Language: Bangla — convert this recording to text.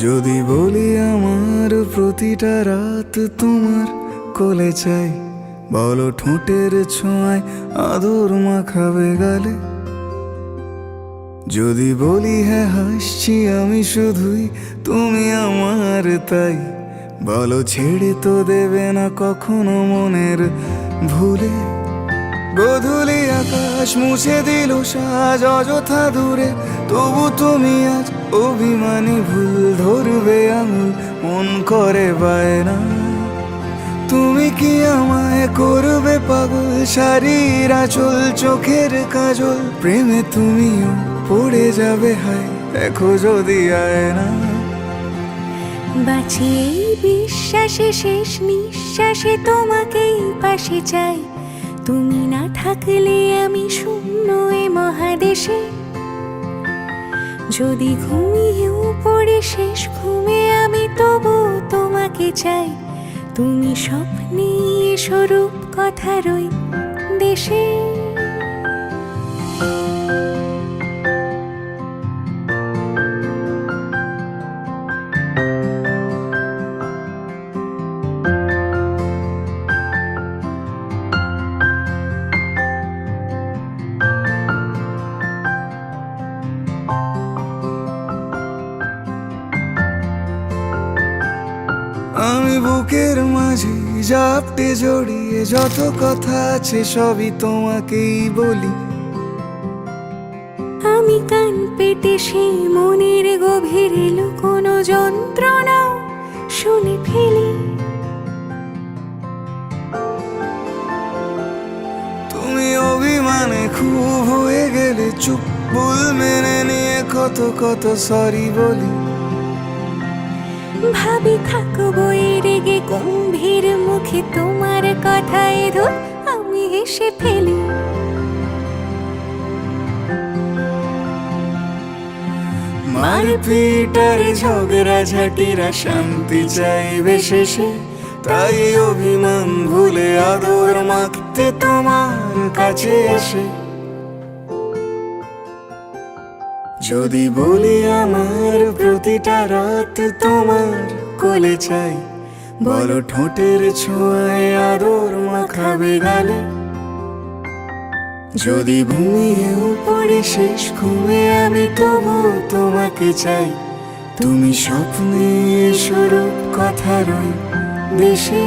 যদি বলি আমার প্রতিটা রাত তোমার কোলে চাই, বলো ঠোঁটের ছোঁয়ায় আদর মাখাবে গালে। যদি বলি হ্যাঁ হাসছি আমি শুধুই, তুমি আমার তাই, বলো ছেড়ে তো দেবে না কখনো মনের ভুলে। গোধূলি আকাশ মুছে দিল সাজ অযথা দূরে, তবু তুমি আজ অভিমানী ভুল ধরবে আঙুল, মন করে বায়না। তুমি কি আমায় করবে পাগল, শাড়ির আঁচল চোখের কাজল, প্রেমে তুমিও পড়ে যাবে হায় দেখো যদি আয়না। বাঁচি এই বিশ্বাসে শেষ নিঃশ্বাসে তোমাকেই পাশে চাই, তুমি না থাকলে আমি শূন্য এ মহাদেশে। যদি ঘুমিয়েও পড়ে শেষ ঘুমে আমি তবু তোমাকে চাই, তুমি স্বপ্নে স্বরূপ কথার ওই দেশে। আমি বুকের মাঝে জাপটে জড়িয়ে যত কথা আছে সবই তোমাকেই বলি। আমি কান পেতে সেই মনের গভীরে লুকোনো যন্ত্রণা শুনে ফেলি। তুমি অভিমানে খুব হয়ে গেলে চুপ, ভুল মেনে নিয়ে কত কত সরি বলি। ভাবি থাকবো এই রেগে গম্ভীর মুখে তোমার কথায় ধর আমি হেসে ফেলি। মারপিট আর ঝগড়া ঝাঁটিরা শান্তি চাইবে শেষে, তাই অভিমান ভুলে আদর মাখতে তোমার কাছে এসে। যদি বলি আমার প্রতিটা রাত তোমার কোলে চাই, বলো ঠোঁটের ছোঁয়ায় আদর মাখাবে গালে। যদি ঘুমিয়েও পড়ে শেষ ঘুমে আমি তবু তোমাকে চাই, তুমি স্বপ্নে স্বরূপ কথার ওই দেশে।